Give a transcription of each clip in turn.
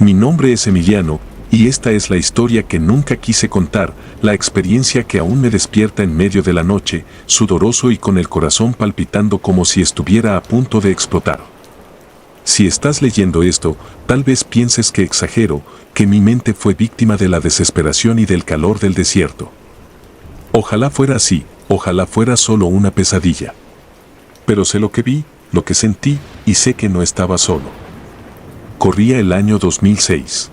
Mi nombre es Emiliano, y esta es la historia que nunca quise contar, la experiencia que aún me despierta en medio de la noche, sudoroso y con el corazón palpitando como si estuviera a punto de explotar. Si estás leyendo esto, tal vez pienses que exagero, que mi mente fue víctima de la desesperación y del calor del desierto. Ojalá fuera así, ojalá fuera solo una pesadilla. Pero sé lo que vi, lo que sentí, y sé que no estaba solo. Corría el año 2006.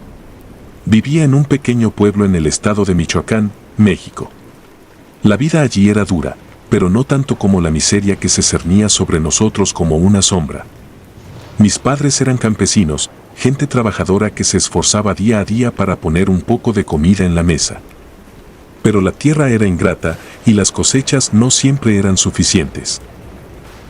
Vivía en un pequeño pueblo en el estado de Michoacán, México. La vida allí era dura, pero no tanto como la miseria que se cernía sobre nosotros como una sombra. Mis padres eran campesinos, gente trabajadora que se esforzaba día a día para poner un poco de comida en la mesa. Pero la tierra era ingrata y las cosechas no siempre eran suficientes.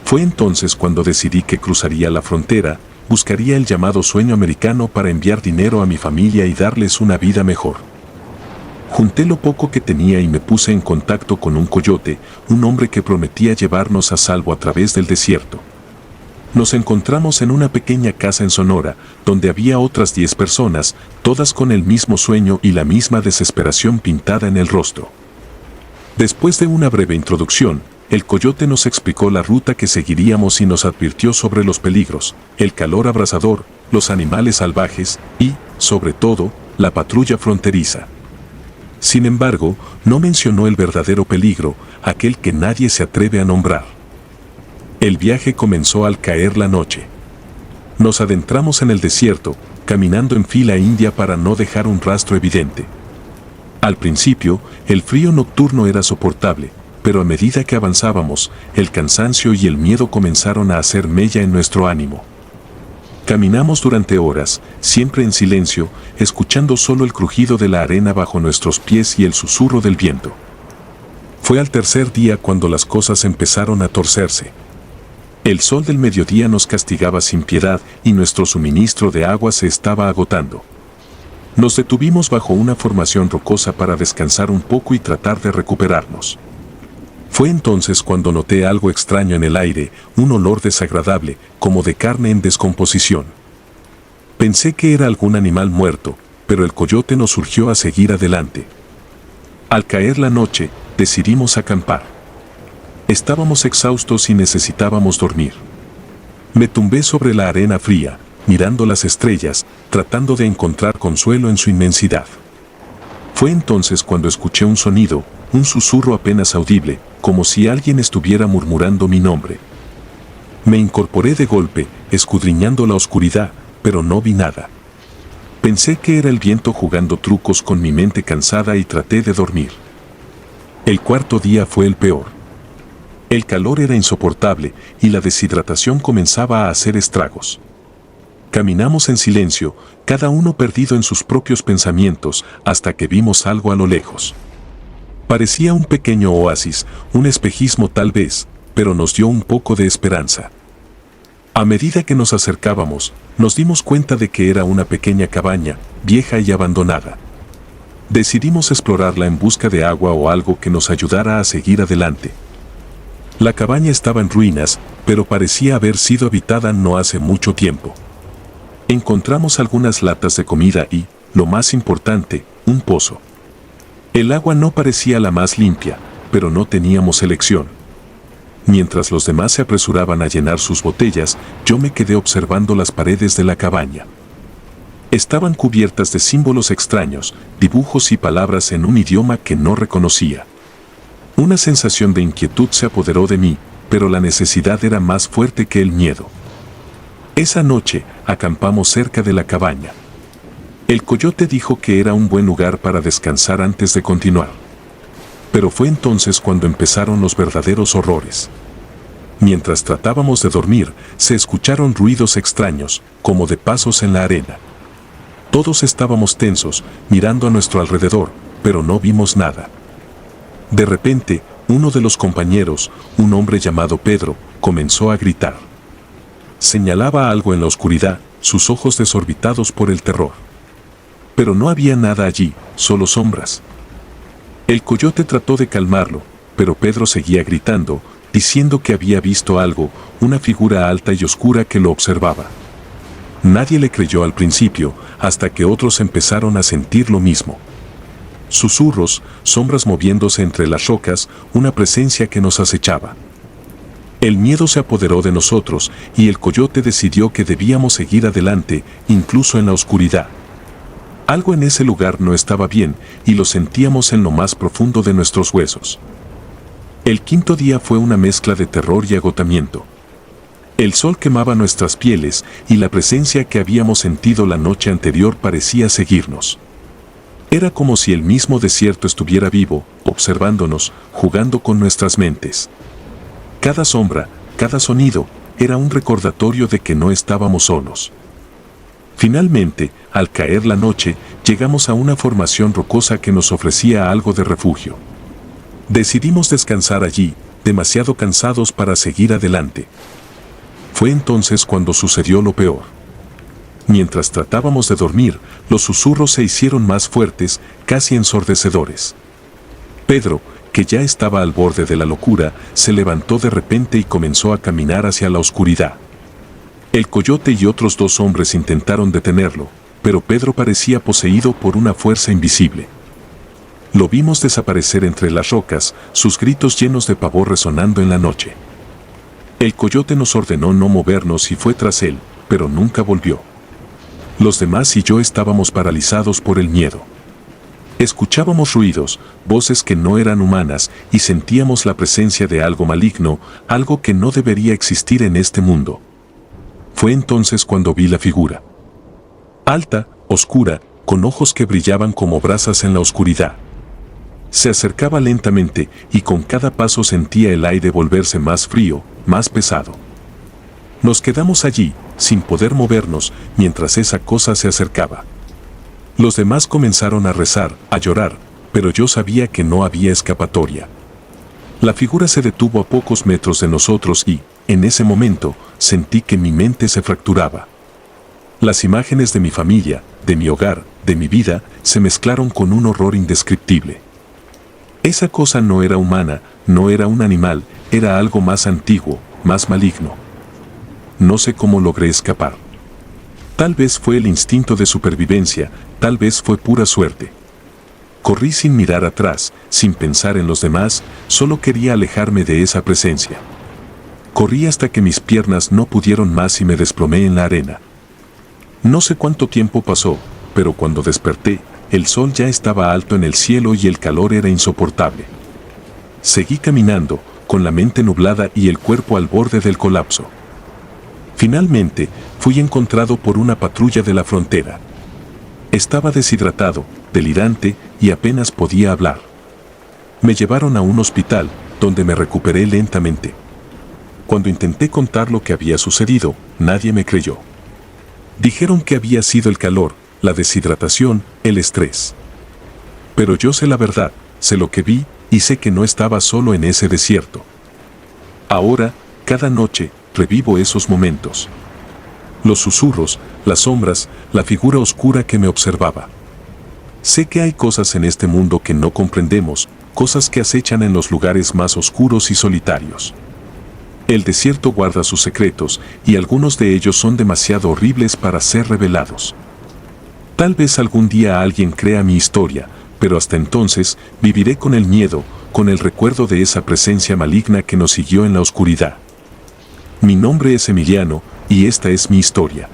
Fue entonces cuando decidí que cruzaría la frontera, buscaría el llamado sueño americano para enviar dinero a mi familia y darles una vida mejor. Junté lo poco que tenía y me puse en contacto con un coyote, un hombre que prometía llevarnos a salvo a través del desierto. Nos encontramos en una pequeña casa en Sonora, donde había otras 10 personas, todas con el mismo sueño y la misma desesperación pintada en el rostro. Después de una breve introducción, el coyote nos explicó la ruta que seguiríamos y nos advirtió sobre los peligros, el calor abrasador, los animales salvajes y, sobre todo, la patrulla fronteriza. Sin embargo, no mencionó el verdadero peligro, aquel que nadie se atreve a nombrar. El viaje comenzó al caer la noche. Nos adentramos en el desierto, caminando en fila india para no dejar un rastro evidente. Al principio, el frío nocturno era soportable, pero a medida que avanzábamos, el cansancio y el miedo comenzaron a hacer mella en nuestro ánimo. Caminamos durante horas, siempre en silencio, escuchando solo el crujido de la arena bajo nuestros pies y el susurro del viento. Fue al tercer día cuando las cosas empezaron a torcerse. El sol del mediodía nos castigaba sin piedad y nuestro suministro de agua se estaba agotando. Nos detuvimos bajo una formación rocosa para descansar un poco y tratar de recuperarnos. Fue entonces cuando noté algo extraño en el aire, un olor desagradable, como de carne en descomposición. Pensé que era algún animal muerto, pero el coyote nos urgió a seguir adelante. Al caer la noche, decidimos acampar. Estábamos exhaustos y necesitábamos dormir. Me tumbé sobre la arena fría, mirando las estrellas, tratando de encontrar consuelo en su inmensidad. Fue entonces cuando escuché un sonido, un susurro apenas audible, como si alguien estuviera murmurando mi nombre. Me incorporé de golpe, escudriñando la oscuridad, pero no vi nada. Pensé que era el viento jugando trucos con mi mente cansada y traté de dormir. El cuarto día fue el peor. El calor era insoportable y la deshidratación comenzaba a hacer estragos. Caminamos en silencio, cada uno perdido en sus propios pensamientos, hasta que vimos algo a lo lejos. Parecía un pequeño oasis, un espejismo tal vez, pero nos dio un poco de esperanza. A medida que nos acercábamos, nos dimos cuenta de que era una pequeña cabaña, vieja y abandonada. Decidimos explorarla en busca de agua o algo que nos ayudara a seguir adelante. La cabaña estaba en ruinas, pero parecía haber sido habitada no hace mucho tiempo. Encontramos algunas latas de comida y, lo más importante, un pozo. El agua no parecía la más limpia, pero no teníamos elección. Mientras los demás se apresuraban a llenar sus botellas, yo me quedé observando las paredes de la cabaña. Estaban cubiertas de símbolos extraños, dibujos y palabras en un idioma que no reconocía. Una sensación de inquietud se apoderó de mí, pero la necesidad era más fuerte que el miedo. Esa noche, acampamos cerca de la cabaña. El coyote dijo que era un buen lugar para descansar antes de continuar. Pero fue entonces cuando empezaron los verdaderos horrores. Mientras tratábamos de dormir, se escucharon ruidos extraños, como de pasos en la arena. Todos estábamos tensos, mirando a nuestro alrededor, pero no vimos nada. De repente, uno de los compañeros, un hombre llamado Pedro, comenzó a gritar. Señalaba algo en la oscuridad, sus ojos desorbitados por el terror. Pero no había nada allí, solo sombras. El coyote trató de calmarlo, pero Pedro seguía gritando, diciendo que había visto algo, una figura alta y oscura que lo observaba. Nadie le creyó al principio, hasta que otros empezaron a sentir lo mismo. Susurros, sombras moviéndose entre las rocas, una presencia que nos acechaba. El miedo se apoderó de nosotros y el coyote decidió que debíamos seguir adelante, incluso en la oscuridad. Algo en ese lugar no estaba bien y lo sentíamos en lo más profundo de nuestros huesos. El quinto día fue una mezcla de terror y agotamiento. El sol quemaba nuestras pieles y la presencia que habíamos sentido la noche anterior parecía seguirnos. Era como si el mismo desierto estuviera vivo, observándonos, jugando con nuestras mentes. Cada sombra, cada sonido, era un recordatorio de que no estábamos solos. Finalmente, al caer la noche, llegamos a una formación rocosa que nos ofrecía algo de refugio. Decidimos descansar allí, demasiado cansados para seguir adelante. Fue entonces cuando sucedió lo peor. Mientras tratábamos de dormir, los susurros se hicieron más fuertes, casi ensordecedores. Pedro, que ya estaba al borde de la locura, se levantó de repente y comenzó a caminar hacia la oscuridad. El coyote y otros 2 hombres intentaron detenerlo, pero Pedro parecía poseído por una fuerza invisible. Lo vimos desaparecer entre las rocas, sus gritos llenos de pavor resonando en la noche. El coyote nos ordenó no movernos y fue tras él, pero nunca volvió. Los demás y yo estábamos paralizados por el miedo. Escuchábamos ruidos, voces que no eran humanas y sentíamos la presencia de algo maligno, algo que no debería existir en este mundo. Fue entonces cuando vi la figura. Alta, oscura, con ojos que brillaban como brasas en la oscuridad. Se acercaba lentamente y con cada paso sentía el aire volverse más frío, más pesado. Nos quedamos allí, sin poder movernos, mientras esa cosa se acercaba. Los demás comenzaron a rezar, a llorar, pero yo sabía que no había escapatoria. La figura se detuvo a pocos metros de nosotros y, en ese momento, sentí que mi mente se fracturaba. Las imágenes de mi familia, de mi hogar, de mi vida, se mezclaron con un horror indescriptible. Esa cosa no era humana, no era un animal, era algo más antiguo, más maligno. No sé cómo logré escapar. Tal vez fue el instinto de supervivencia, tal vez fue pura suerte. Corrí sin mirar atrás, sin pensar en los demás, solo quería alejarme de esa presencia. Corrí hasta que mis piernas no pudieron más y me desplomé en la arena. No sé cuánto tiempo pasó, pero cuando desperté, el sol ya estaba alto en el cielo y el calor era insoportable. Seguí caminando, con la mente nublada y el cuerpo al borde del colapso. Finalmente, fui encontrado por una patrulla de la frontera. Estaba deshidratado, delirante y apenas podía hablar. Me llevaron a un hospital, donde me recuperé lentamente. Cuando intenté contar lo que había sucedido, nadie me creyó. Dijeron que había sido el calor, la deshidratación, el estrés. Pero yo sé la verdad, sé lo que vi y sé que no estaba solo en ese desierto. Ahora, cada noche, revivo esos momentos. Los susurros, las sombras, la figura oscura que me observaba. Sé que hay cosas en este mundo que no comprendemos, cosas que acechan en los lugares más oscuros y solitarios. El desierto guarda sus secretos y algunos de ellos son demasiado horribles para ser revelados. Tal vez algún día alguien crea mi historia, pero hasta entonces viviré con el miedo, con el recuerdo de esa presencia maligna que nos siguió en la oscuridad. Mi nombre es Emiliano y esta es mi historia.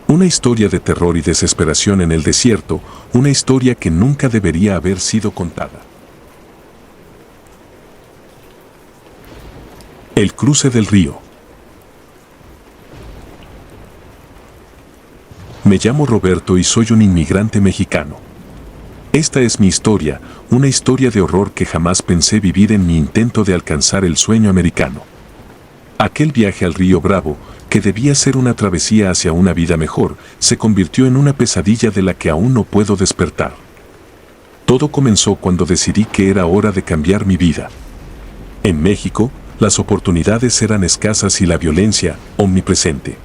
Una historia de terror y desesperación en el desierto, una historia que nunca debería haber sido contada. El cruce del río. Me llamo Roberto y soy un inmigrante mexicano. Esta es mi historia, una historia de horror que jamás pensé vivir en mi intento de alcanzar el sueño americano. Aquel viaje al río Bravo, que debía ser una travesía hacia una vida mejor, se convirtió en una pesadilla de la que aún no puedo despertar. Todo comenzó cuando decidí que era hora de cambiar mi vida. En México, las oportunidades eran escasas y la violencia, omnipresente.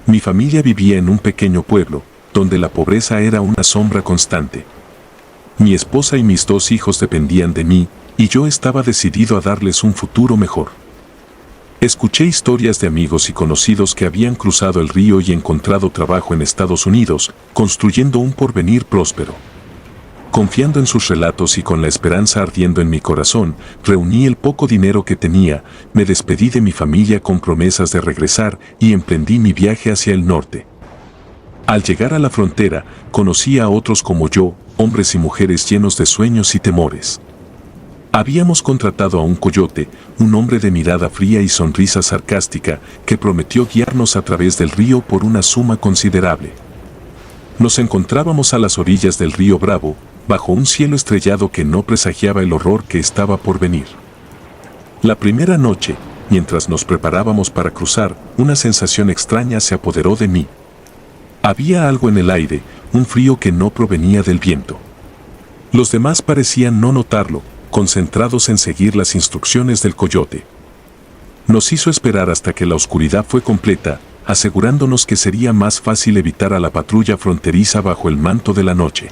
Mi familia vivía en un pequeño pueblo, donde la pobreza era una sombra constante. Mi esposa y mis 2 hijos dependían de mí, y yo estaba decidido a darles un futuro mejor. Escuché historias de amigos y conocidos que habían cruzado el río y encontrado trabajo en Estados Unidos, construyendo un porvenir próspero. Confiando en sus relatos y con la esperanza ardiendo en mi corazón, reuní el poco dinero que tenía, me despedí de mi familia con promesas de regresar y emprendí mi viaje hacia el norte. Al llegar a la frontera, conocí a otros como yo, hombres y mujeres llenos de sueños y temores. Habíamos contratado a un coyote, un hombre de mirada fría y sonrisa sarcástica, que prometió guiarnos a través del río por una suma considerable. Nos encontrábamos a las orillas del río Bravo, bajo un cielo estrellado que no presagiaba el horror que estaba por venir. La primera noche, mientras nos preparábamos para cruzar, una sensación extraña se apoderó de mí. Había algo en el aire, un frío que no provenía del viento. Los demás parecían no notarlo, concentrados en seguir las instrucciones del coyote. Nos hizo esperar hasta que la oscuridad fue completa, asegurándonos que sería más fácil evitar a la patrulla fronteriza bajo el manto de la noche.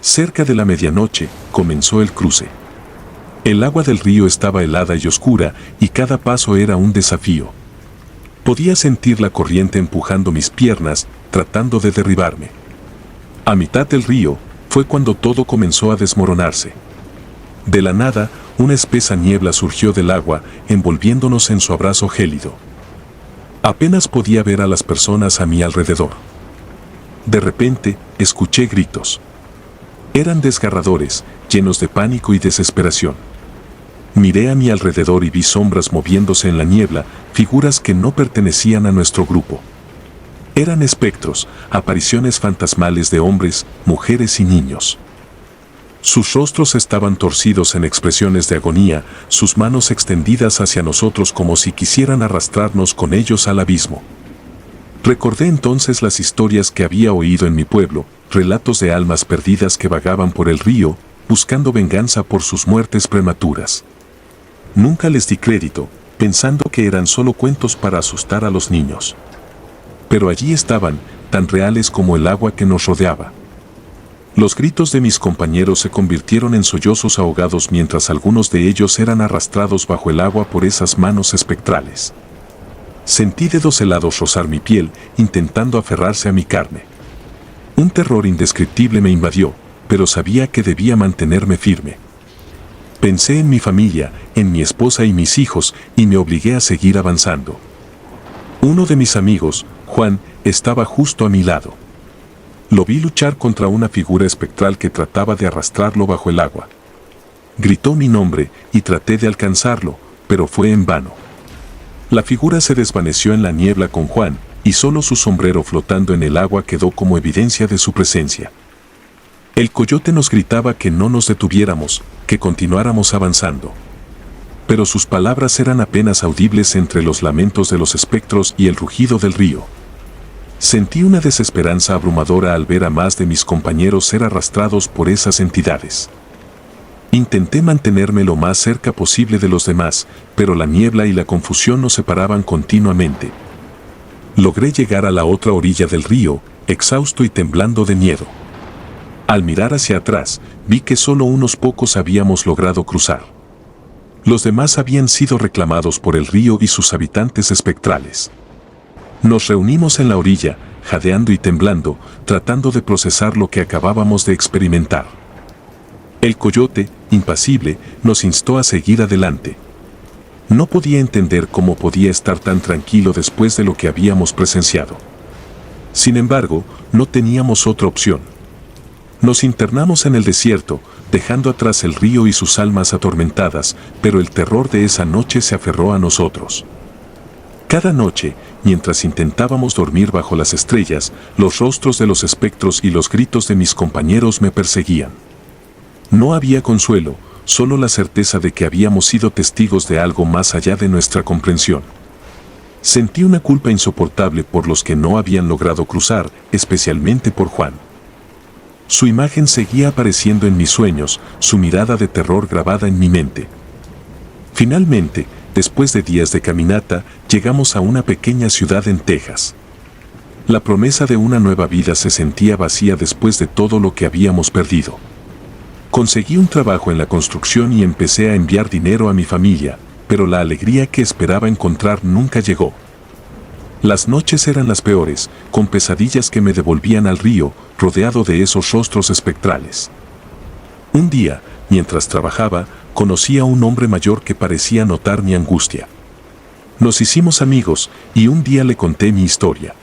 Cerca de la medianoche, comenzó el cruce. El agua del río estaba helada y oscura, y cada paso era un desafío. Podía sentir la corriente empujando mis piernas, tratando de derribarme. A mitad del río, fue cuando todo comenzó a desmoronarse. De la nada, una espesa niebla surgió del agua, envolviéndonos en su abrazo gélido. Apenas podía ver a las personas a mi alrededor. De repente, escuché gritos. Eran desgarradores, llenos de pánico y desesperación. Miré a mi alrededor y vi sombras moviéndose en la niebla, figuras que no pertenecían a nuestro grupo. Eran espectros, apariciones fantasmales de hombres, mujeres y niños. Sus rostros estaban torcidos en expresiones de agonía, sus manos extendidas hacia nosotros como si quisieran arrastrarnos con ellos al abismo. Recordé entonces las historias que había oído en mi pueblo, relatos de almas perdidas que vagaban por el río, buscando venganza por sus muertes prematuras. Nunca les di crédito, pensando que eran solo cuentos para asustar a los niños. Pero allí estaban, tan reales como el agua que nos rodeaba. Los gritos de mis compañeros se convirtieron en sollozos ahogados mientras algunos de ellos eran arrastrados bajo el agua por esas manos espectrales. Sentí dedos helados rozar mi piel, intentando aferrarse a mi carne. Un terror indescriptible me invadió, pero sabía que debía mantenerme firme. Pensé en mi familia, en mi esposa y mis hijos, y me obligué a seguir avanzando. Uno de mis amigos, Juan, estaba justo a mi lado. Lo vi luchar contra una figura espectral que trataba de arrastrarlo bajo el agua. Gritó mi nombre y traté de alcanzarlo, pero fue en vano. La figura se desvaneció en la niebla con Juan, y solo su sombrero flotando en el agua quedó como evidencia de su presencia. El coyote nos gritaba que no nos detuviéramos, que continuáramos avanzando. Pero sus palabras eran apenas audibles entre los lamentos de los espectros y el rugido del río. Sentí una desesperanza abrumadora al ver a más de mis compañeros ser arrastrados por esas entidades. Intenté mantenerme lo más cerca posible de los demás, pero la niebla y la confusión nos separaban continuamente. Logré llegar a la otra orilla del río, exhausto y temblando de miedo. Al mirar hacia atrás, vi que solo unos pocos habíamos logrado cruzar. Los demás habían sido reclamados por el río y sus habitantes espectrales. Nos reunimos en la orilla, jadeando y temblando, tratando de procesar lo que acabábamos de experimentar. El coyote, impasible, nos instó a seguir adelante. No podía entender cómo podía estar tan tranquilo después de lo que habíamos presenciado. Sin embargo, no teníamos otra opción. Nos internamos en el desierto, dejando atrás el río y sus almas atormentadas, pero el terror de esa noche se aferró a nosotros. Cada noche, mientras intentábamos dormir bajo las estrellas, los rostros de los espectros y los gritos de mis compañeros me perseguían. No había consuelo, solo la certeza de que habíamos sido testigos de algo más allá de nuestra comprensión. Sentí una culpa insoportable por los que no habían logrado cruzar, especialmente por Juan. Su imagen seguía apareciendo en mis sueños, su mirada de terror grabada en mi mente. Finalmente, después de días de caminata, llegamos a una pequeña ciudad en Texas. La promesa de una nueva vida se sentía vacía después de todo lo que habíamos perdido. Conseguí un trabajo en la construcción y empecé a enviar dinero a mi familia, pero la alegría que esperaba encontrar nunca llegó. Las noches eran las peores, con pesadillas que me devolvían al río, rodeado de esos rostros espectrales. Un día, mientras trabajaba, conocí a un hombre mayor que parecía notar mi angustia. Nos hicimos amigos y un día le conté mi historia.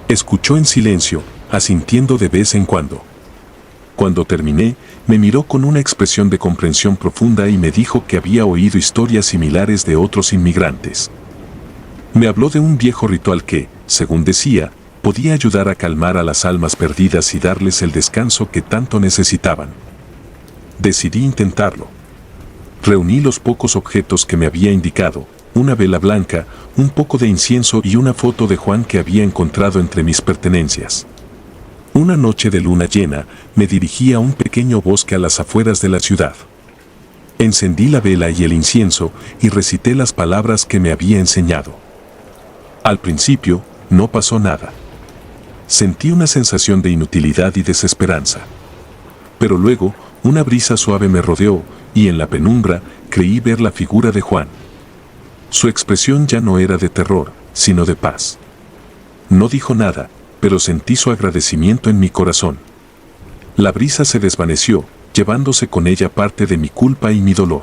Escuchó en silencio, asintiendo de vez en cuando. Cuando terminé, me miró con una expresión de comprensión profunda y me dijo que había oído historias similares de otros inmigrantes. Me habló de un viejo ritual que, según decía, podía ayudar a calmar a las almas perdidas y darles el descanso que tanto necesitaban. Decidí intentarlo. Reuní los pocos objetos que me había indicado, una vela blanca, un poco de incienso y una foto de Juan que había encontrado entre mis pertenencias. Una noche de luna llena, me dirigí a un pequeño bosque a las afueras de la ciudad. Encendí la vela y el incienso y recité las palabras que me había enseñado. Al principio, no pasó nada. Sentí una sensación de inutilidad y desesperanza. Pero luego, una brisa suave me rodeó y en la penumbra creí ver la figura de Juan. Su expresión ya no era de terror, sino de paz. No dijo nada, pero sentí su agradecimiento en mi corazón. La brisa se desvaneció, llevándose con ella parte de mi culpa y mi dolor.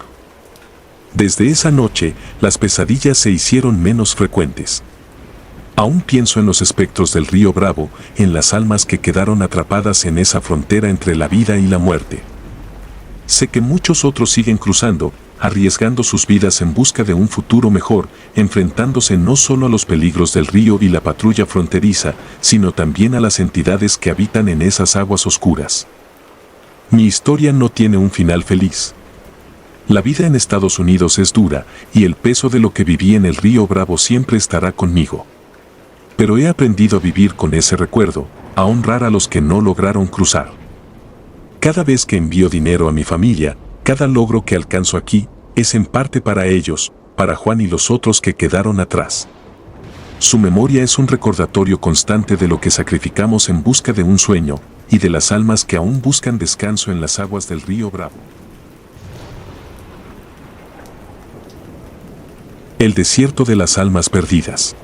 Desde esa noche, las pesadillas se hicieron menos frecuentes. Aún pienso en los espectros del río Bravo, en las almas que quedaron atrapadas en esa frontera entre la vida y la muerte. Sé que muchos otros siguen cruzando, arriesgando sus vidas en busca de un futuro mejor, enfrentándose no solo a los peligros del río y la patrulla fronteriza, sino también a las entidades que habitan en esas aguas oscuras. Mi historia no tiene un final feliz. La vida en Estados Unidos es dura, y el peso de lo que viví en el río Bravo siempre estará conmigo. Pero he aprendido a vivir con ese recuerdo, a honrar a los que no lograron cruzar. Cada vez que envío dinero a mi familia, cada logro que alcanzo aquí, es en parte para ellos, para Juan y los otros que quedaron atrás. Su memoria es un recordatorio constante de lo que sacrificamos en busca de un sueño, y de las almas que aún buscan descanso en las aguas del río Bravo. El desierto de las almas perdidas.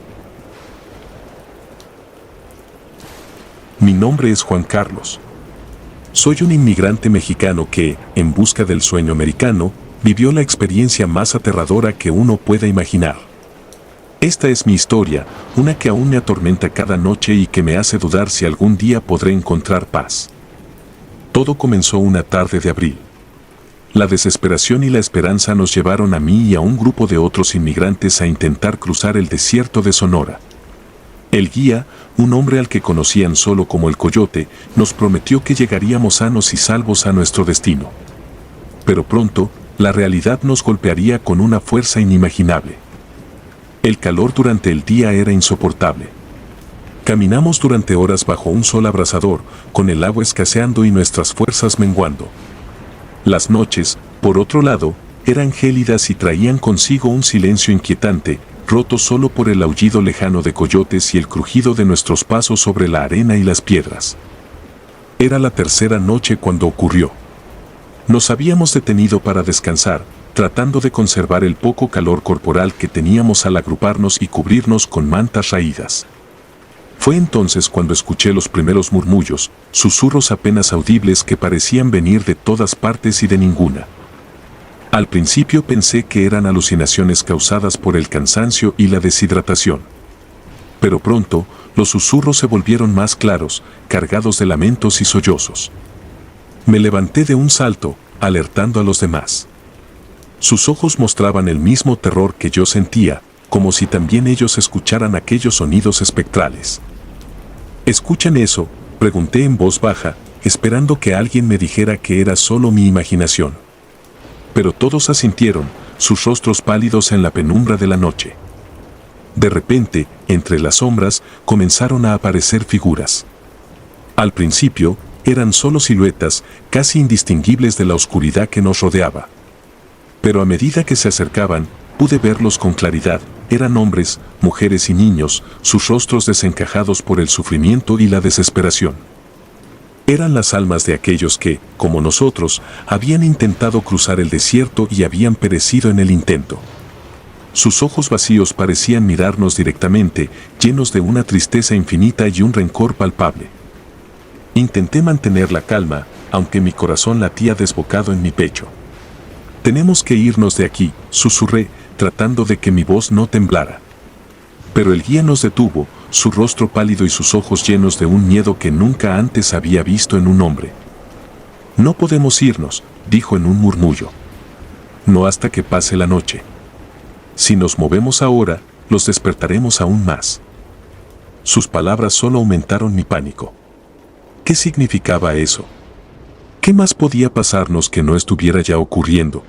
Mi nombre es Juan Carlos. Soy un inmigrante mexicano que, en busca del sueño americano, vivió la experiencia más aterradora que uno pueda imaginar. Esta es mi historia, una que aún me atormenta cada noche y que me hace dudar si algún día podré encontrar paz. Todo comenzó una tarde de abril. La desesperación y la esperanza nos llevaron a mí y a un grupo de otros inmigrantes a intentar cruzar el desierto de Sonora. El guía, un hombre al que conocían solo como el Coyote, nos prometió que llegaríamos sanos y salvos a nuestro destino. Pero pronto, la realidad nos golpearía con una fuerza inimaginable. El calor durante el día era insoportable. Caminamos durante horas bajo un sol abrasador, con el agua escaseando y nuestras fuerzas menguando. Las noches, por otro lado, eran gélidas y traían consigo un silencio inquietante, roto solo por el aullido lejano de coyotes y el crujido de nuestros pasos sobre la arena y las piedras. Era la tercera noche cuando ocurrió. Nos habíamos detenido para descansar, tratando de conservar el poco calor corporal que teníamos al agruparnos y cubrirnos con mantas raídas. Fue entonces cuando escuché los primeros murmullos, susurros apenas audibles que parecían venir de todas partes y de ninguna. Al principio pensé que eran alucinaciones causadas por el cansancio y la deshidratación. Pero pronto, los susurros se volvieron más claros, cargados de lamentos y sollozos. Me levanté de un salto, alertando a los demás. Sus ojos mostraban el mismo terror que yo sentía, como si también ellos escucharan aquellos sonidos espectrales. ¿Escuchan eso?, pregunté en voz baja, esperando que alguien me dijera que era solo mi imaginación. Pero todos asintieron, sus rostros pálidos en la penumbra de la noche. De repente, entre las sombras, comenzaron a aparecer figuras. Al principio, eran solo siluetas, casi indistinguibles de la oscuridad que nos rodeaba. Pero a medida que se acercaban, pude verlos con claridad. Eran hombres, mujeres y niños, sus rostros desencajados por el sufrimiento y la desesperación. Eran las almas de aquellos que, como nosotros, habían intentado cruzar el desierto y habían perecido en el intento. Sus ojos vacíos parecían mirarnos directamente, llenos de una tristeza infinita y un rencor palpable. Intenté mantener la calma, aunque mi corazón latía desbocado en mi pecho. «Tenemos que irnos de aquí», susurré, tratando de que mi voz no temblara. Pero el guía nos detuvo, su rostro pálido y sus ojos llenos de un miedo que nunca antes había visto en un hombre. «No podemos irnos», dijo en un murmullo. «No hasta que pase la noche. Si nos movemos ahora, los despertaremos aún más». Sus palabras solo aumentaron mi pánico. ¿Qué significaba eso? ¿Qué más podía pasarnos que no estuviera ya ocurriendo?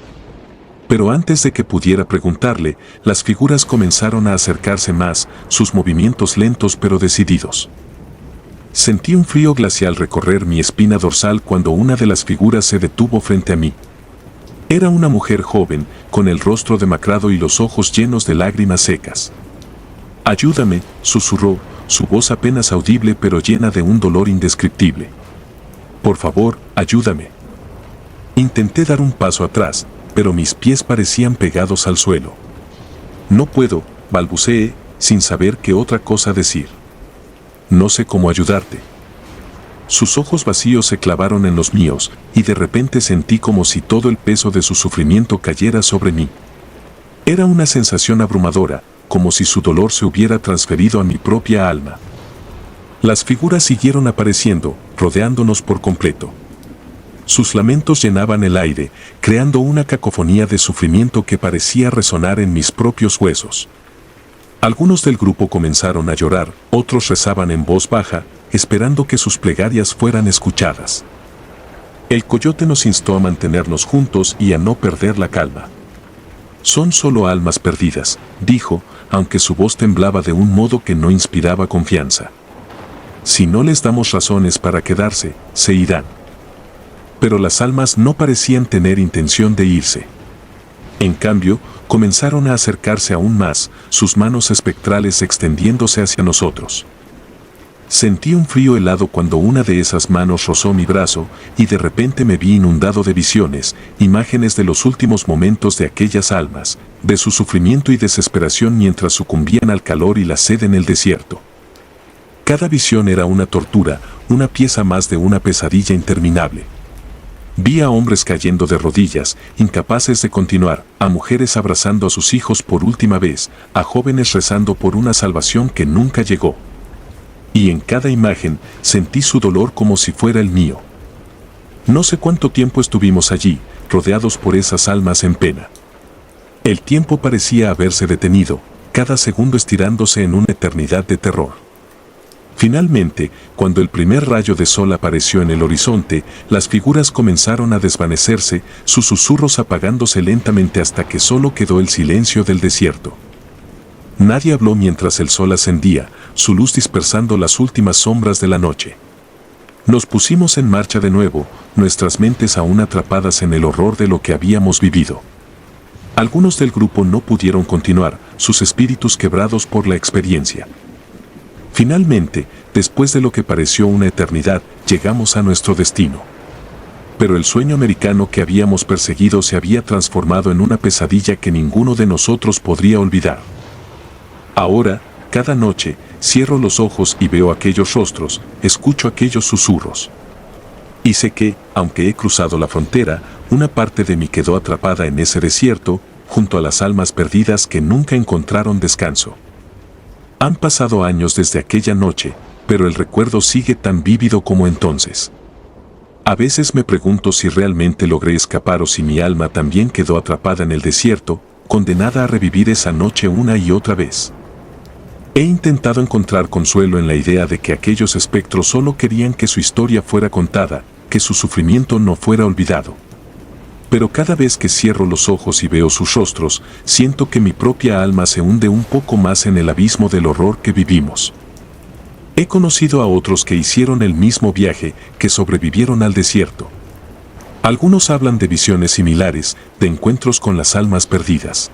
Pero antes de que pudiera preguntarle, las figuras comenzaron a acercarse más, sus movimientos lentos pero decididos. Sentí un frío glacial recorrer mi espina dorsal cuando una de las figuras se detuvo frente a mí. Era una mujer joven, con el rostro demacrado y los ojos llenos de lágrimas secas. «Ayúdame», susurró, su voz apenas audible pero llena de un dolor indescriptible. «Por favor, ayúdame». Intenté dar un paso atrás, pero mis pies parecían pegados al suelo. «No puedo», balbuceé, sin saber qué otra cosa decir. «No sé cómo ayudarte». Sus ojos vacíos se clavaron en los míos, y de repente sentí como si todo el peso de su sufrimiento cayera sobre mí. Era una sensación abrumadora, como si su dolor se hubiera transferido a mi propia alma. Las figuras siguieron apareciendo, rodeándonos por completo. Sus lamentos llenaban el aire, creando una cacofonía de sufrimiento que parecía resonar en mis propios huesos. Algunos del grupo comenzaron a llorar, otros rezaban en voz baja, esperando que sus plegarias fueran escuchadas. El coyote nos instó a mantenernos juntos y a no perder la calma. «Son solo almas perdidas», dijo, aunque su voz temblaba de un modo que no inspiraba confianza. «Si no les damos razones para quedarse, se irán». Pero las almas no parecían tener intención de irse. En cambio, comenzaron a acercarse aún más, sus manos espectrales extendiéndose hacia nosotros. Sentí un frío helado cuando una de esas manos rozó mi brazo y de repente me vi inundado de visiones, imágenes de los últimos momentos de aquellas almas, de su sufrimiento y desesperación mientras sucumbían al calor y la sed en el desierto. Cada visión era una tortura, una pieza más de una pesadilla interminable. Vi a hombres cayendo de rodillas, incapaces de continuar, a mujeres abrazando a sus hijos por última vez, a jóvenes rezando por una salvación que nunca llegó. Y en cada imagen sentí su dolor como si fuera el mío. No sé cuánto tiempo estuvimos allí, rodeados por esas almas en pena. El tiempo parecía haberse detenido, cada segundo estirándose en una eternidad de terror. Finalmente, cuando el primer rayo de sol apareció en el horizonte, las figuras comenzaron a desvanecerse, sus susurros apagándose lentamente hasta que solo quedó el silencio del desierto. Nadie habló mientras el sol ascendía, su luz dispersando las últimas sombras de la noche. Nos pusimos en marcha de nuevo, nuestras mentes aún atrapadas en el horror de lo que habíamos vivido. Algunos del grupo no pudieron continuar, sus espíritus quebrados por la experiencia. Finalmente, después de lo que pareció una eternidad, llegamos a nuestro destino. Pero el sueño americano que habíamos perseguido se había transformado en una pesadilla que ninguno de nosotros podría olvidar. Ahora, cada noche, cierro los ojos y veo aquellos rostros, escucho aquellos susurros. Y sé que, aunque he cruzado la frontera, una parte de mí quedó atrapada en ese desierto, junto a las almas perdidas que nunca encontraron descanso. Han pasado años desde aquella noche, pero el recuerdo sigue tan vívido como entonces. A veces me pregunto si realmente logré escapar o si mi alma también quedó atrapada en el desierto, condenada a revivir esa noche una y otra vez. He intentado encontrar consuelo en la idea de que aquellos espectros solo querían que su historia fuera contada, que su sufrimiento no fuera olvidado. Pero cada vez que cierro los ojos y veo sus rostros, siento que mi propia alma se hunde un poco más en el abismo del horror que vivimos. He conocido a otros que hicieron el mismo viaje, que sobrevivieron al desierto. Algunos hablan de visiones similares, de encuentros con las almas perdidas.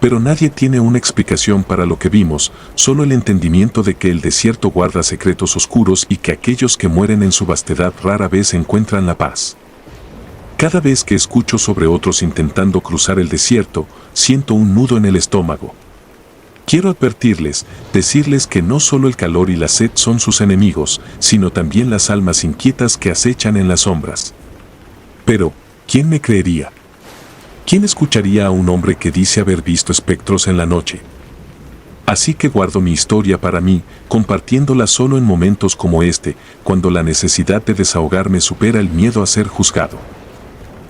Pero nadie tiene una explicación para lo que vimos, solo el entendimiento de que el desierto guarda secretos oscuros y que aquellos que mueren en su vastedad rara vez encuentran la paz. Cada vez que escucho sobre otros intentando cruzar el desierto, siento un nudo en el estómago. Quiero advertirles, decirles que no solo el calor y la sed son sus enemigos, sino también las almas inquietas que acechan en las sombras. Pero, ¿quién me creería? ¿Quién escucharía a un hombre que dice haber visto espectros en la noche? Así que guardo mi historia para mí, compartiéndola solo en momentos como este, cuando la necesidad de desahogarme supera el miedo a ser juzgado.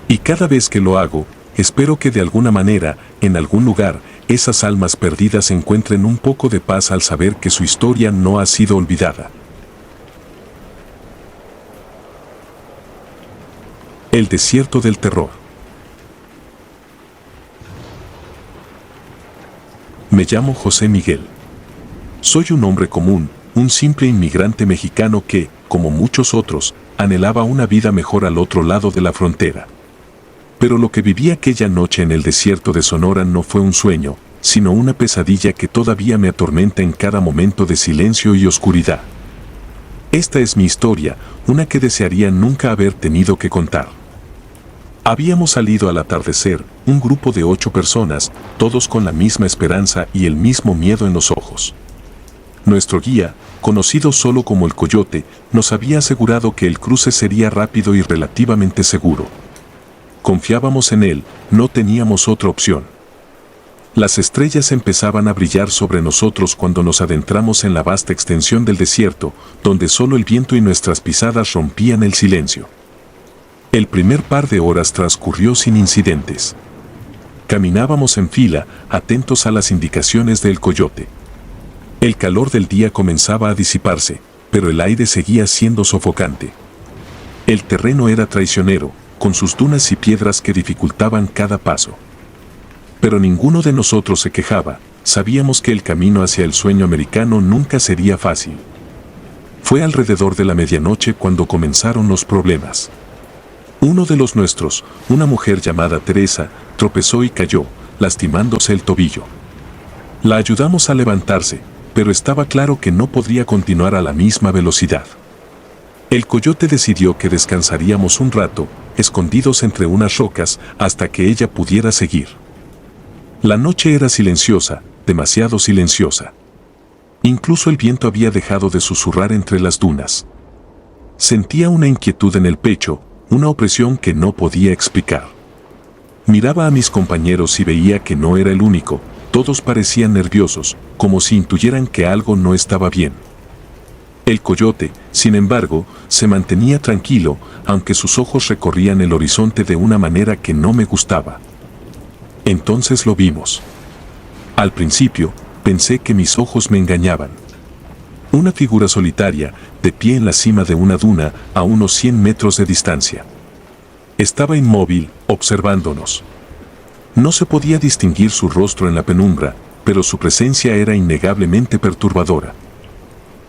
Y cada vez que lo hago, espero que de alguna manera, en algún lugar, esas almas perdidas encuentren un poco de paz al saber que su historia no ha sido olvidada. El desierto del terror. Me llamo José Miguel. Soy un hombre común, un simple inmigrante mexicano que, como muchos otros, anhelaba una vida mejor al otro lado de la frontera. Pero lo que viví aquella noche en el desierto de Sonora no fue un sueño, sino una pesadilla que todavía me atormenta en cada momento de silencio y oscuridad. Esta es mi historia, una que desearía nunca haber tenido que contar. Habíamos salido al atardecer, un grupo de 8 personas, todos con la misma esperanza y el mismo miedo en los ojos. Nuestro guía, conocido solo como el Coyote, nos había asegurado que el cruce sería rápido y relativamente seguro. Confiábamos en él, no teníamos otra opción. Las estrellas empezaban a brillar sobre nosotros cuando nos adentramos en la vasta extensión del desierto, donde solo el viento y nuestras pisadas rompían el silencio. El primer par de horas transcurrió sin incidentes. Caminábamos en fila, atentos a las indicaciones del Coyote. El calor del día comenzaba a disiparse, pero el aire seguía siendo sofocante. El terreno era traicionero, con sus dunas y piedras que dificultaban cada paso. Pero ninguno de nosotros se quejaba, sabíamos que el camino hacia el sueño americano nunca sería fácil. Fue alrededor de la medianoche cuando comenzaron los problemas. Uno de los nuestros, una mujer llamada Teresa, tropezó y cayó, lastimándose el tobillo. La ayudamos a levantarse, pero estaba claro que no podría continuar a la misma velocidad. El Coyote decidió que descansaríamos un rato, escondidos entre unas rocas, hasta que ella pudiera seguir. La noche era silenciosa, demasiado silenciosa. Incluso el viento había dejado de susurrar entre las dunas. Sentía una inquietud en el pecho, una opresión que no podía explicar. Miraba a mis compañeros y veía que no era el único, todos parecían nerviosos, como si intuyeran que algo no estaba bien. El Coyote, sin embargo, se mantenía tranquilo, aunque sus ojos recorrían el horizonte de una manera que no me gustaba. Entonces lo vimos. Al principio, pensé que mis ojos me engañaban. Una figura solitaria, de pie en la cima de una duna, a unos 100 metros de distancia. Estaba inmóvil, observándonos. No se podía distinguir su rostro en la penumbra, pero su presencia era innegablemente perturbadora.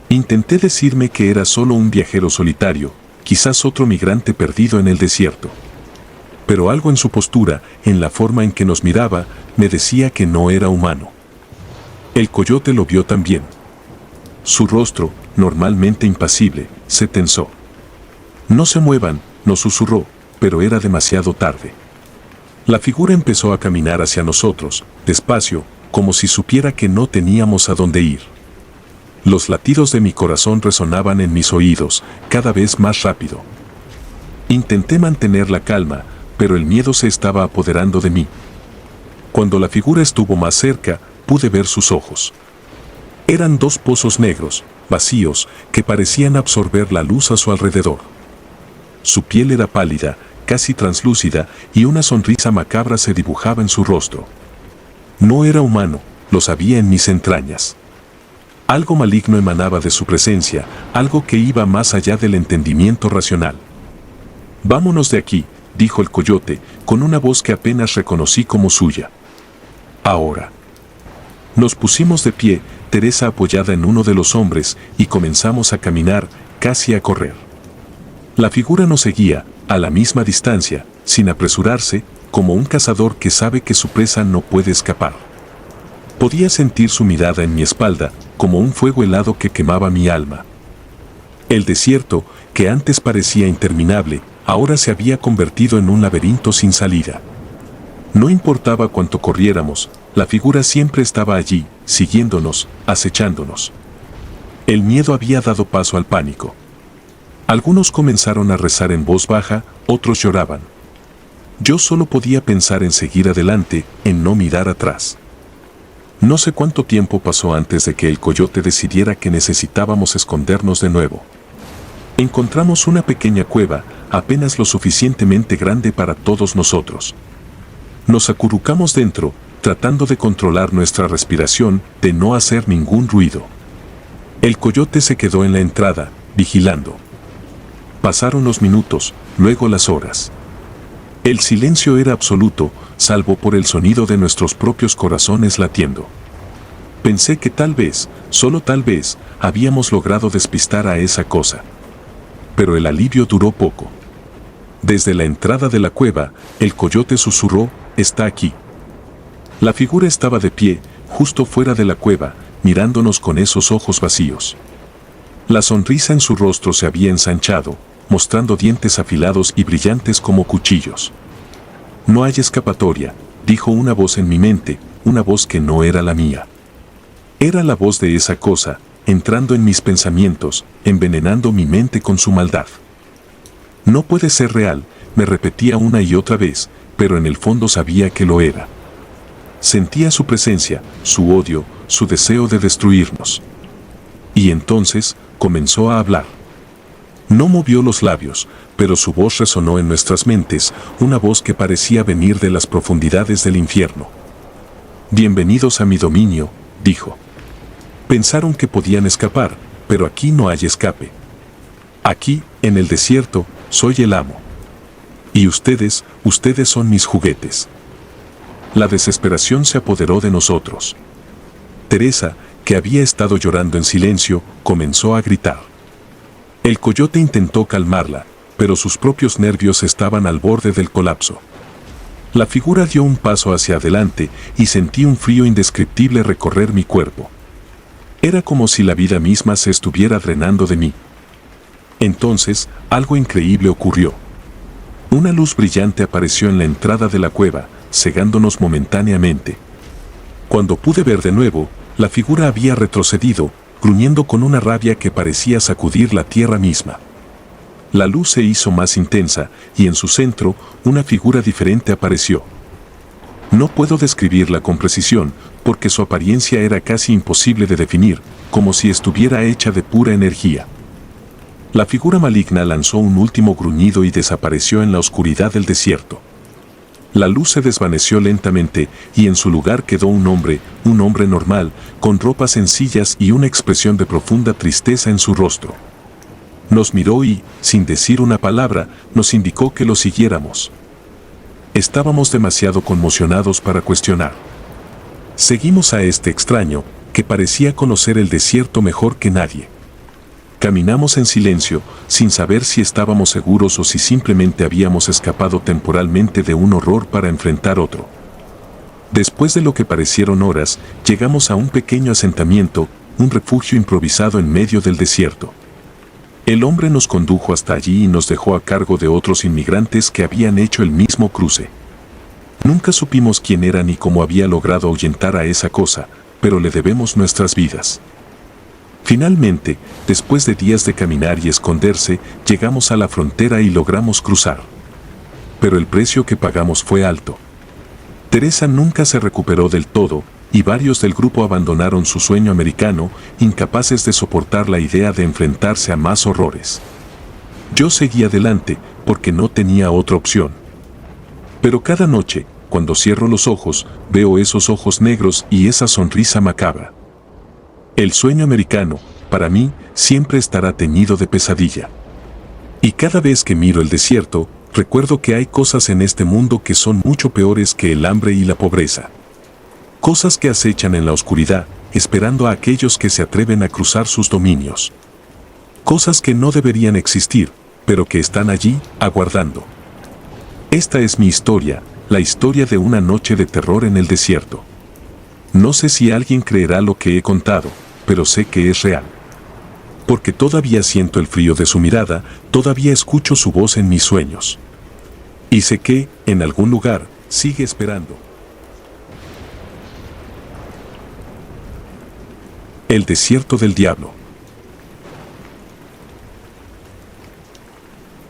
Intenté decirme que era solo un viajero solitario, quizás otro migrante perdido en el desierto. Pero algo en su postura, en la forma en que nos miraba, me decía que no era humano. El Coyote lo vio también. Su rostro, normalmente impasible, se tensó. No se muevan, nos susurró, pero era demasiado tarde. La figura empezó a caminar hacia nosotros, despacio, como si supiera que no teníamos a dónde ir. Los latidos de mi corazón resonaban en mis oídos, cada vez más rápido. Intenté mantener la calma, pero el miedo se estaba apoderando de mí. Cuando la figura estuvo más cerca, pude ver sus ojos. Eran 2 pozos negros, vacíos, que parecían absorber la luz a su alrededor. Su piel era pálida, casi translúcida, y una sonrisa macabra se dibujaba en su rostro. No era humano, lo sabía en mis entrañas. Algo maligno emanaba de su presencia, algo que iba más allá del entendimiento racional. «Vámonos de aquí», dijo el Coyote, con una voz que apenas reconocí como suya. «Ahora». Nos pusimos de pie, Teresa apoyada en uno de los hombres, y comenzamos a caminar, casi a correr. La figura nos seguía, a la misma distancia, sin apresurarse, como un cazador que sabe que su presa no puede escapar. Podía sentir su mirada en mi espalda, como un fuego helado que quemaba mi alma. El desierto, que antes parecía interminable, ahora se había convertido en un laberinto sin salida. No importaba cuánto corriéramos, la figura siempre estaba allí, siguiéndonos, acechándonos. El miedo había dado paso al pánico. Algunos comenzaron a rezar en voz baja, otros lloraban. Yo solo podía pensar en seguir adelante, en no mirar atrás. No sé cuánto tiempo pasó antes de que el coyote decidiera que necesitábamos escondernos de nuevo. Encontramos una pequeña cueva, apenas lo suficientemente grande para todos nosotros. Nos acurrucamos dentro, tratando de controlar nuestra respiración, de no hacer ningún ruido. El coyote se quedó en la entrada, vigilando. Pasaron los minutos, luego las horas. El silencio era absoluto, salvo por el sonido de nuestros propios corazones latiendo. Pensé que tal vez, solo tal vez, habíamos logrado despistar a esa cosa. Pero el alivio duró poco. Desde la entrada de la cueva, el coyote susurró, «Está aquí». La figura estaba de pie, justo fuera de la cueva, mirándonos con esos ojos vacíos. La sonrisa en su rostro se había ensanchado, mostrando dientes afilados y brillantes como cuchillos. «No hay escapatoria», dijo una voz en mi mente, una voz que no era la mía. Era la voz de esa cosa, entrando en mis pensamientos, envenenando mi mente con su maldad. «No puede ser real», me repetía una y otra vez, pero en el fondo sabía que lo era. Sentía su presencia, su odio, su deseo de destruirnos. Y entonces, comenzó a hablar. No movió los labios, pero su voz resonó en nuestras mentes, una voz que parecía venir de las profundidades del infierno. «Bienvenidos a mi dominio», dijo. Pensaron que podían escapar, pero aquí no hay escape. Aquí, en el desierto, soy el amo. Y ustedes son mis juguetes. La desesperación se apoderó de nosotros. Teresa, que había estado llorando en silencio, comenzó a gritar. El coyote intentó calmarla, pero sus propios nervios estaban al borde del colapso. La figura dio un paso hacia adelante y sentí un frío indescriptible recorrer mi cuerpo. Era como si la vida misma se estuviera drenando de mí. Entonces, algo increíble ocurrió. Una luz brillante apareció en la entrada de la cueva, cegándonos momentáneamente. Cuando pude ver de nuevo, la figura había retrocedido, gruñendo con una rabia que parecía sacudir la tierra misma. La luz se hizo más intensa, y en su centro, una figura diferente apareció. No puedo describirla con precisión, porque su apariencia era casi imposible de definir, como si estuviera hecha de pura energía. La figura maligna lanzó un último gruñido y desapareció en la oscuridad del desierto. La luz se desvaneció lentamente y en su lugar quedó un hombre normal, con ropas sencillas y una expresión de profunda tristeza en su rostro. Nos miró y, sin decir una palabra, nos indicó que lo siguiéramos. Estábamos demasiado conmocionados para cuestionar. Seguimos a este extraño, que parecía conocer el desierto mejor que nadie. Caminamos en silencio, sin saber si estábamos seguros o si simplemente habíamos escapado temporalmente de un horror para enfrentar otro. Después de lo que parecieron horas, llegamos a un pequeño asentamiento, un refugio improvisado en medio del desierto. El hombre nos condujo hasta allí y nos dejó a cargo de otros inmigrantes que habían hecho el mismo cruce. Nunca supimos quién era ni cómo había logrado ahuyentar a esa cosa, pero le debemos nuestras vidas. Finalmente, después de días de caminar y esconderse, llegamos a la frontera y logramos cruzar. Pero el precio que pagamos fue alto. Teresa nunca se recuperó del todo, y varios del grupo abandonaron su sueño americano, incapaces de soportar la idea de enfrentarse a más horrores. Yo seguí adelante, porque no tenía otra opción. Pero cada noche, cuando cierro los ojos, veo esos ojos negros y esa sonrisa macabra. El sueño americano, para mí, siempre estará teñido de pesadilla. Y cada vez que miro el desierto, recuerdo que hay cosas en este mundo que son mucho peores que el hambre y la pobreza. Cosas que acechan en la oscuridad, esperando a aquellos que se atreven a cruzar sus dominios. Cosas que no deberían existir, pero que están allí, aguardando. Esta es mi historia, la historia de una noche de terror en el desierto. No sé si alguien creerá lo que he contado, pero sé que es real. Porque todavía siento el frío de su mirada, todavía escucho su voz en mis sueños. Y sé que, en algún lugar, sigue esperando. El desierto del diablo.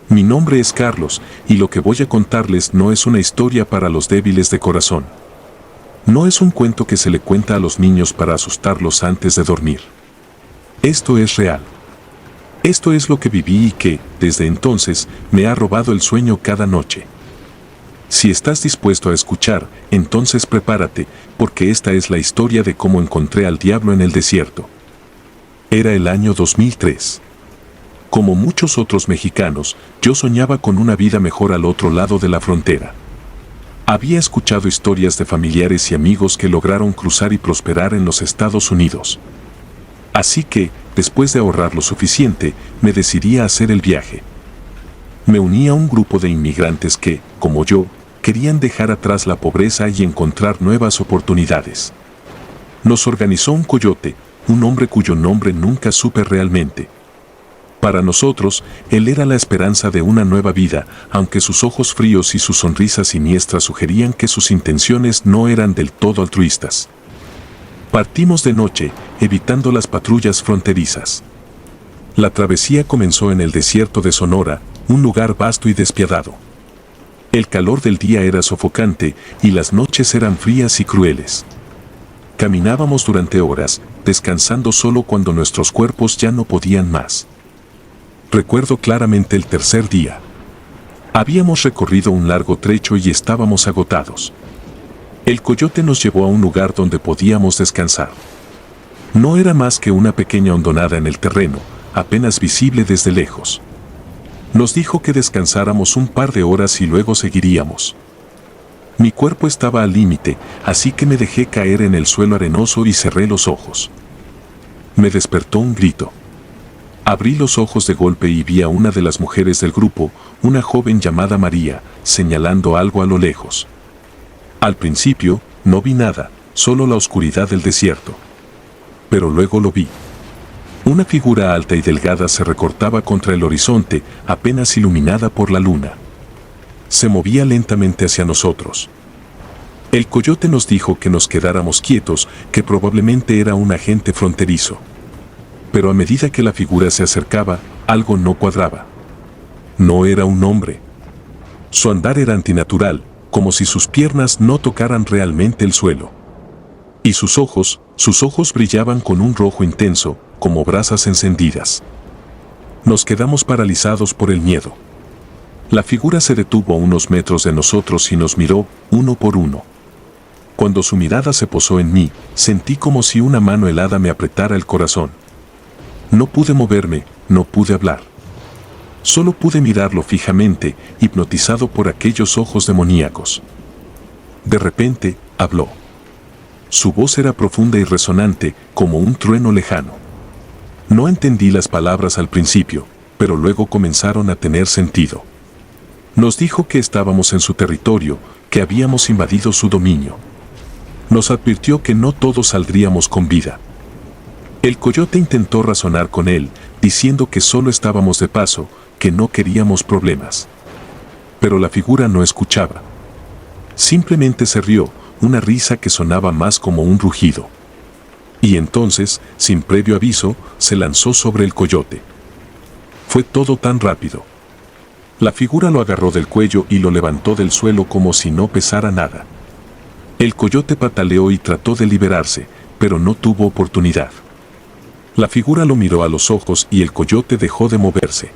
Mi nombre es Carlos, y lo que voy a contarles no es una historia para los débiles de corazón. No es un cuento que se le cuenta a los niños para asustarlos antes de dormir. Esto es real. Esto es lo que viví y que, desde entonces, me ha robado el sueño cada noche. Si estás dispuesto a escuchar, entonces prepárate, porque esta es la historia de cómo encontré al diablo en el desierto. Era el año 2003. Como muchos otros mexicanos, yo soñaba con una vida mejor al otro lado de la frontera. Había escuchado historias de familiares y amigos que lograron cruzar y prosperar en los Estados Unidos. Así que, después de ahorrar lo suficiente, me decidí a hacer el viaje. Me uní a un grupo de inmigrantes que, como yo, querían dejar atrás la pobreza y encontrar nuevas oportunidades. Nos organizó un coyote, un hombre cuyo nombre nunca supe realmente. Para nosotros, él era la esperanza de una nueva vida, aunque sus ojos fríos y su sonrisa siniestra sugerían que sus intenciones no eran del todo altruistas. Partimos de noche, evitando las patrullas fronterizas. La travesía comenzó en el desierto de Sonora, un lugar vasto y despiadado. El calor del día era sofocante y las noches eran frías y crueles. Caminábamos durante horas, descansando solo cuando nuestros cuerpos ya no podían más. Recuerdo claramente el tercer día. Habíamos recorrido un largo trecho y estábamos agotados. El coyote nos llevó a un lugar donde podíamos descansar. No era más que una pequeña hondonada en el terreno, apenas visible desde lejos. Nos dijo que descansáramos un par de horas y luego seguiríamos. Mi cuerpo estaba al límite, así que me dejé caer en el suelo arenoso y cerré los ojos. Me despertó un grito. Abrí los ojos de golpe y vi a una de las mujeres del grupo, una joven llamada María, señalando algo a lo lejos. Al principio, no vi nada, solo la oscuridad del desierto. Pero luego lo vi. Una figura alta y delgada se recortaba contra el horizonte, apenas iluminada por la luna. Se movía lentamente hacia nosotros. El coyote nos dijo que nos quedáramos quietos, que probablemente era un agente fronterizo. Pero a medida que la figura se acercaba, algo no cuadraba. No era un hombre. Su andar era antinatural, como si sus piernas no tocaran realmente el suelo. Y sus ojos brillaban con un rojo intenso, como brasas encendidas. Nos quedamos paralizados por el miedo. La figura se detuvo a unos metros de nosotros y nos miró, uno por uno. Cuando su mirada se posó en mí, sentí como si una mano helada me apretara el corazón. No pude moverme, no pude hablar. Solo pude mirarlo fijamente, hipnotizado por aquellos ojos demoníacos. De repente, habló. Su voz era profunda y resonante, como un trueno lejano. No entendí las palabras al principio, pero luego comenzaron a tener sentido. Nos dijo que estábamos en su territorio, que habíamos invadido su dominio. Nos advirtió que no todos saldríamos con vida. El coyote intentó razonar con él, diciendo que solo estábamos de paso, que no queríamos problemas. Pero la figura no escuchaba. Simplemente se rió, una risa que sonaba más como un rugido. Y entonces, sin previo aviso, se lanzó sobre el coyote. Fue todo tan rápido. La figura lo agarró del cuello y lo levantó del suelo como si no pesara nada. El coyote pataleó y trató de liberarse, pero no tuvo oportunidad. La figura lo miró a los ojos y el coyote dejó de moverse.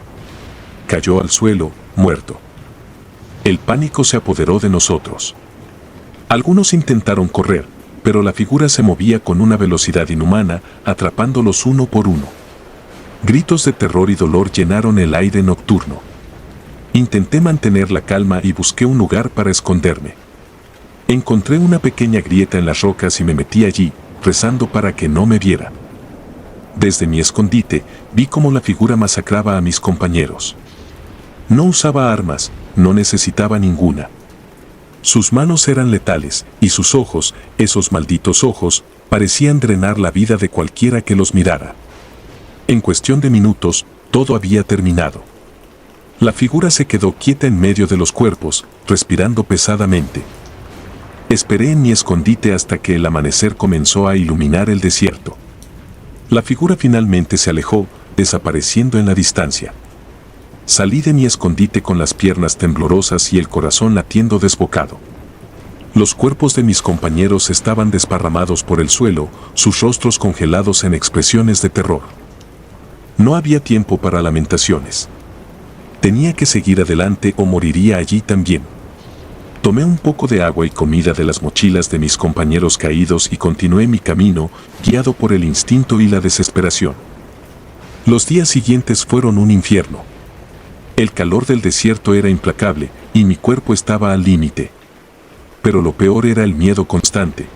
Cayó al suelo, muerto. El pánico se apoderó de nosotros. Algunos intentaron correr, pero la figura se movía con una velocidad inhumana, atrapándolos uno por uno. Gritos de terror y dolor llenaron el aire nocturno. Intenté mantener la calma y busqué un lugar para esconderme. Encontré una pequeña grieta en las rocas y me metí allí, rezando para que no me viera. Desde mi escondite, vi cómo la figura masacraba a mis compañeros. No usaba armas, no necesitaba ninguna. Sus manos eran letales, y sus ojos, esos malditos ojos, parecían drenar la vida de cualquiera que los mirara. En cuestión de minutos, todo había terminado. La figura se quedó quieta en medio de los cuerpos, respirando pesadamente. Esperé en mi escondite hasta que el amanecer comenzó a iluminar el desierto. La figura finalmente se alejó, desapareciendo en la distancia. Salí de mi escondite con las piernas temblorosas y el corazón latiendo desbocado. Los cuerpos de mis compañeros estaban desparramados por el suelo, sus rostros congelados en expresiones de terror. No había tiempo para lamentaciones. Tenía que seguir adelante o moriría allí también. Tomé un poco de agua y comida de las mochilas de mis compañeros caídos y continué mi camino, guiado por el instinto y la desesperación. Los días siguientes fueron un infierno. El calor del desierto era implacable y mi cuerpo estaba al límite. Pero lo peor era el miedo constante.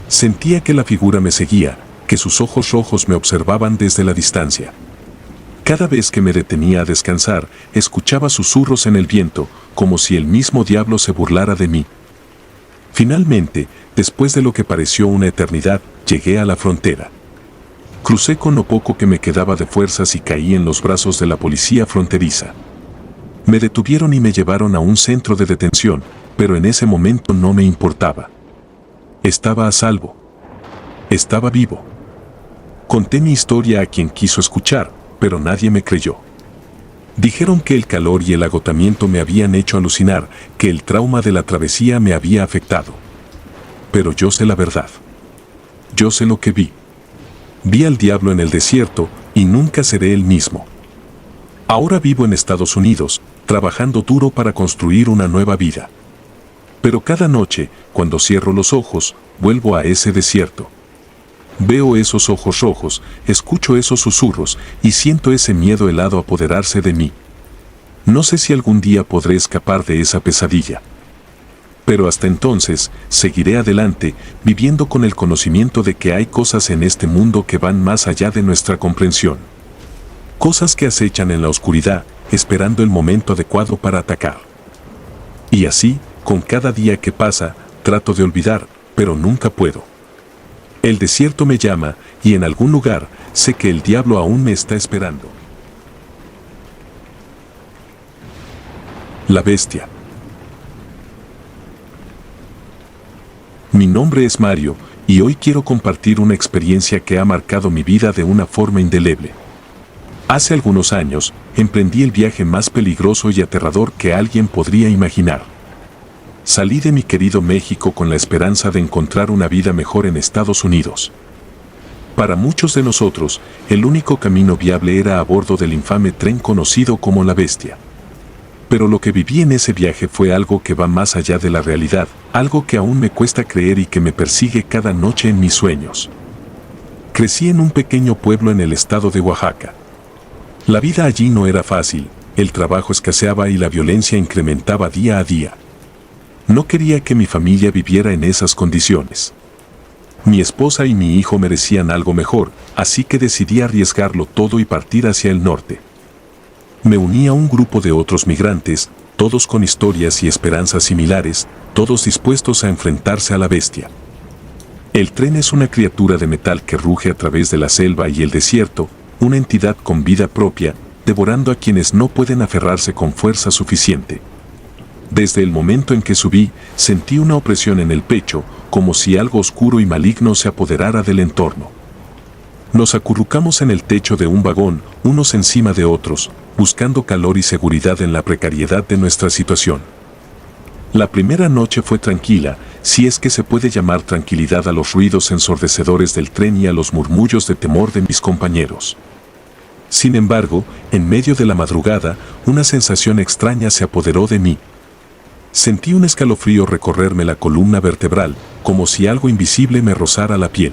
Sentía que la figura me seguía, que sus ojos rojos me observaban desde la distancia. Cada vez que me detenía a descansar, escuchaba susurros en el viento, como si el mismo diablo se burlara de mí. Finalmente, después de lo que pareció una eternidad, llegué a la frontera. Crucé con lo poco que me quedaba de fuerzas y caí en los brazos de la policía fronteriza. Me detuvieron y me llevaron a un centro de detención, pero en ese momento no me importaba. Estaba a salvo. Estaba vivo. Conté mi historia a quien quiso escuchar, pero nadie me creyó. Dijeron que el calor y el agotamiento me habían hecho alucinar, que el trauma de la travesía me había afectado. Pero yo sé la verdad. Yo sé lo que vi. Vi al diablo en el desierto y nunca seré el mismo. Ahora vivo en Estados Unidos, trabajando duro para construir una nueva vida. Pero cada noche, cuando cierro los ojos, vuelvo a ese desierto. Veo esos ojos rojos, escucho esos susurros y siento ese miedo helado apoderarse de mí. No sé si algún día podré escapar de esa pesadilla. Pero hasta entonces, seguiré adelante, viviendo con el conocimiento de que hay cosas en este mundo que van más allá de nuestra comprensión. Cosas que acechan en la oscuridad, esperando el momento adecuado para atacar. Y así, con cada día que pasa, trato de olvidar, pero nunca puedo. El desierto me llama, y en algún lugar, sé que el diablo aún me está esperando. La bestia. Mi nombre es Mario, y hoy quiero compartir una experiencia que ha marcado mi vida de una forma indeleble. Hace algunos años, emprendí el viaje más peligroso y aterrador que alguien podría imaginar. Salí de mi querido México con la esperanza de encontrar una vida mejor en Estados Unidos. Para muchos de nosotros, el único camino viable era a bordo del infame tren conocido como La Bestia. Pero lo que viví en ese viaje fue algo que va más allá de la realidad, algo que aún me cuesta creer y que me persigue cada noche en mis sueños. Crecí en un pequeño pueblo en el estado de Oaxaca. La vida allí no era fácil, el trabajo escaseaba y la violencia incrementaba día a día. No quería que mi familia viviera en esas condiciones. Mi esposa y mi hijo merecían algo mejor, así que decidí arriesgarlo todo y partir hacia el norte. Me uní a un grupo de otros migrantes, todos con historias y esperanzas similares, todos dispuestos a enfrentarse a la bestia. El tren es una criatura de metal que ruge a través de la selva y el desierto, una entidad con vida propia, devorando a quienes no pueden aferrarse con fuerza suficiente. Desde el momento en que subí, sentí una opresión en el pecho, como si algo oscuro y maligno se apoderara del entorno. Nos acurrucamos en el techo de un vagón, unos encima de otros, buscando calor y seguridad en la precariedad de nuestra situación. La primera noche fue tranquila, si es que se puede llamar tranquilidad a los ruidos ensordecedores del tren y a los murmullos de temor de mis compañeros. Sin embargo, en medio de la madrugada, una sensación extraña se apoderó de mí. Sentí un escalofrío recorrerme la columna vertebral, como si algo invisible me rozara la piel.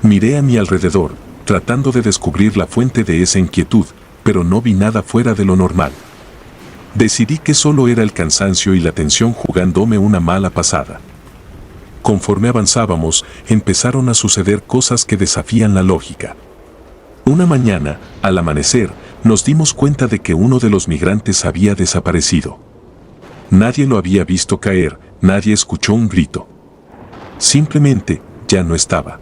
Miré a mi alrededor, tratando de descubrir la fuente de esa inquietud, pero no vi nada fuera de lo normal. Decidí que solo era el cansancio y la tensión jugándome una mala pasada. Conforme avanzábamos, empezaron a suceder cosas que desafían la lógica. Una mañana, al amanecer, nos dimos cuenta de que uno de los migrantes había desaparecido. Nadie lo había visto caer, nadie escuchó un grito. Simplemente, ya no estaba.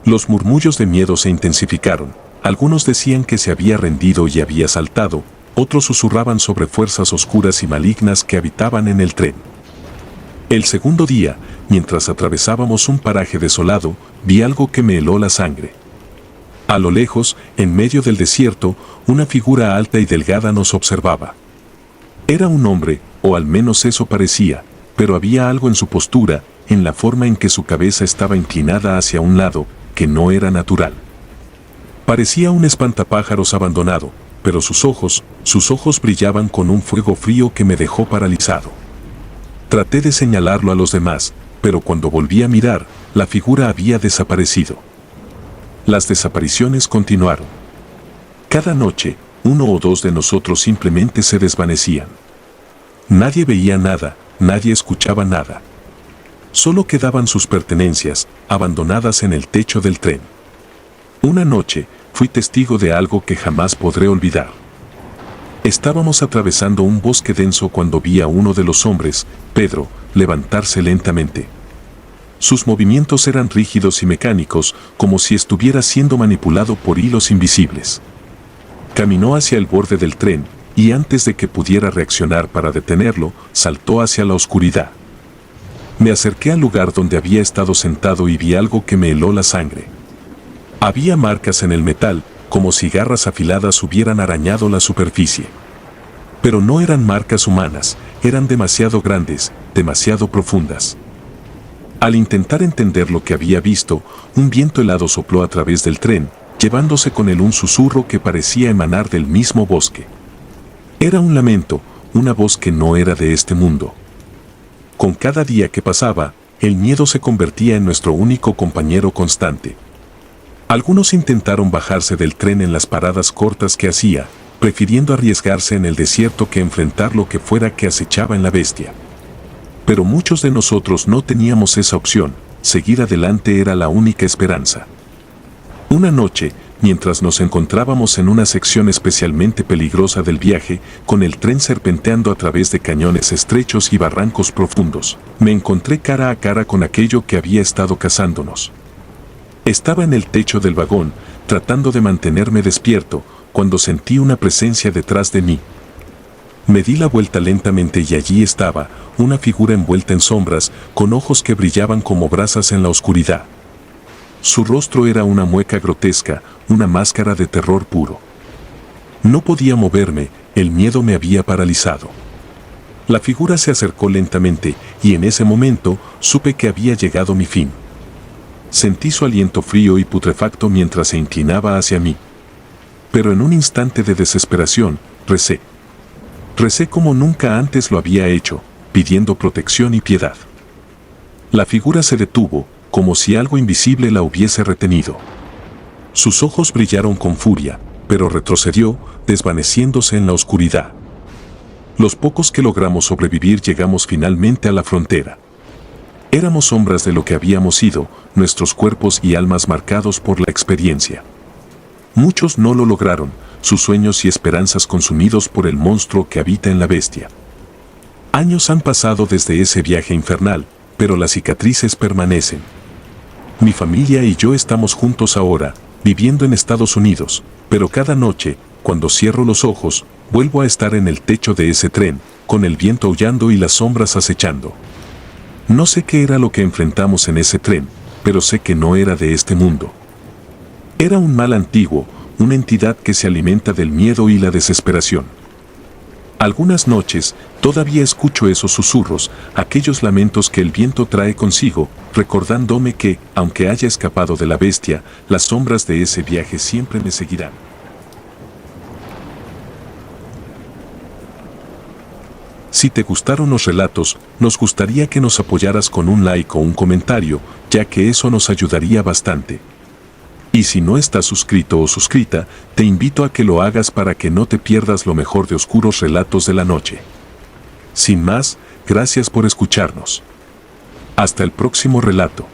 Los murmullos de miedo se intensificaron, Algunos decían que se había rendido y había saltado, otros susurraban sobre fuerzas oscuras y malignas que habitaban en el tren. El segundo día, mientras atravesábamos un paraje desolado, vi algo que me heló la sangre. A lo lejos, en medio del desierto, una figura alta y delgada nos observaba. Era un hombre, o al menos eso parecía, pero había algo en su postura, en la forma en que su cabeza estaba inclinada hacia un lado, que no era natural. Parecía un espantapájaros abandonado, pero sus ojos brillaban con un fuego frío que me dejó paralizado. Traté de señalarlo a los demás, pero cuando volví a mirar, la figura había desaparecido. Las desapariciones continuaron. Cada noche, uno o dos de nosotros simplemente se desvanecían. Nadie veía nada, nadie escuchaba nada. Solo quedaban sus pertenencias, abandonadas en el techo del tren. Una noche, fui testigo de algo que jamás podré olvidar. Estábamos atravesando un bosque denso cuando vi a uno de los hombres, Pedro, levantarse lentamente. Sus movimientos eran rígidos y mecánicos, como si estuviera siendo manipulado por hilos invisibles. Caminó hacia el borde del tren, y antes de que pudiera reaccionar para detenerlo, saltó hacia la oscuridad. Me acerqué al lugar donde había estado sentado y vi algo que me heló la sangre. Había marcas en el metal, como si garras afiladas hubieran arañado la superficie. Pero no eran marcas humanas, eran demasiado grandes, demasiado profundas. Al intentar entender lo que había visto, un viento helado sopló a través del tren, llevándose con él un susurro que parecía emanar del mismo bosque. Era un lamento, una voz que no era de este mundo. Con cada día que pasaba, el miedo se convertía en nuestro único compañero constante. Algunos intentaron bajarse del tren en las paradas cortas que hacía, prefiriendo arriesgarse en el desierto que enfrentar lo que fuera que acechaba en la bestia. Pero muchos de nosotros no teníamos esa opción, seguir adelante era la única esperanza. Una noche, mientras nos encontrábamos en una sección especialmente peligrosa del viaje, con el tren serpenteando a través de cañones estrechos y barrancos profundos, me encontré cara a cara con aquello que había estado cazándonos. Estaba en el techo del vagón, tratando de mantenerme despierto, cuando sentí una presencia detrás de mí. Me di la vuelta lentamente y allí estaba, una figura envuelta en sombras, con ojos que brillaban como brasas en la oscuridad. Su rostro era una mueca grotesca, una máscara de terror puro. No podía moverme, el miedo me había paralizado. La figura se acercó lentamente, y en ese momento supe que había llegado mi fin. Sentí su aliento frío y putrefacto mientras se inclinaba hacia mí. Pero en un instante de desesperación, recé. Recé como nunca antes lo había hecho, pidiendo protección y piedad. La figura se detuvo, como si algo invisible la hubiese retenido. Sus ojos brillaron con furia, pero retrocedió, desvaneciéndose en la oscuridad. Los pocos que logramos sobrevivir llegamos finalmente a la frontera. Éramos sombras de lo que habíamos sido, nuestros cuerpos y almas marcados por la experiencia. Muchos no lo lograron, sus sueños y esperanzas consumidos por el monstruo que habita en la bestia. Años han pasado desde ese viaje infernal, pero las cicatrices permanecen. Mi familia y yo estamos juntos ahora, viviendo en Estados Unidos, pero cada noche, cuando cierro los ojos, vuelvo a estar en el techo de ese tren, con el viento aullando y las sombras acechando. No sé qué era lo que enfrentamos en ese tren, pero sé que no era de este mundo. Era un mal antiguo, una entidad que se alimenta del miedo y la desesperación. Algunas noches, todavía escucho esos susurros, aquellos lamentos que el viento trae consigo, recordándome que, aunque haya escapado de la bestia, las sombras de ese viaje siempre me seguirán. Si te gustaron los relatos, nos gustaría que nos apoyaras con un like o un comentario, ya que eso nos ayudaría bastante. Y si no estás suscrito o suscrita, te invito a que lo hagas para que no te pierdas lo mejor de Oscuros Relatos de la Noche. Sin más, gracias por escucharnos. Hasta el próximo relato.